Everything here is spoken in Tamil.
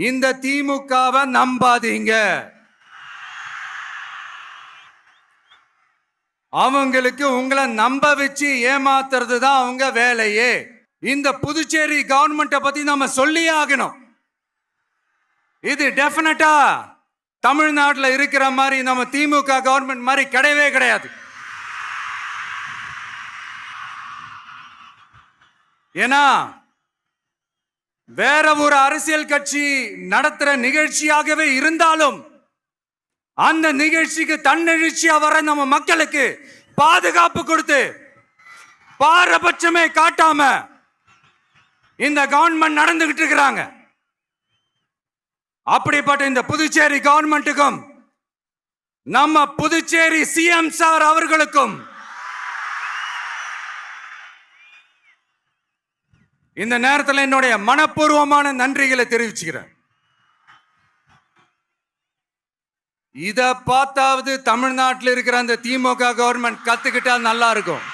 இந்த திமுகவை நம்பாதீங்க. அவங்களுக்கு உங்களை நம்ப வச்சு ஏமாத்துறது தான் அவங்க வேலையே. இந்த புதுச்சேரி கவர்மெண்ட்டை பத்தி நம்ம சொல்லியே ஆகணும். இது டெஃபினட்டா தமிழ்நாட்டில் இருக்கிற மாதிரி நம்ம திமுக கவர்மெண்ட் மாதிரி கிடையவே கிடையாது. ஏன்னா வேற ஒரு அரசியல் கட்சி நடத்துற நிகழ்ச்சியாகவே இருந்தாலும் அந்த நிகழ்ச்சிக்கு தன்னெழுச்சியா வர நம்ம மக்களுக்கு பாதுகாப்பு கொடுத்து பாரபட்சமே காட்டாம இந்த கவர்மெண்ட் நடந்துகிட்டு இருக்கிறாங்க. அப்படிப்பட்ட இந்த புதுச்சேரி கவர்மெண்ட்டுக்கும் நம்ம புதுச்சேரி சிஎம் சார் அவர்களுக்கும் இந்த நேரத்தில் என்னுடைய மனப்பூர்வமான நன்றிகளை தெரிவிச்சுக்கிறேன். இத பார்த்தாவது தமிழ்நாட்டில் இருக்கிற அந்த திமுக கவர்மெண்ட் கத்துக்கிட்டா நல்லா இருக்கும்.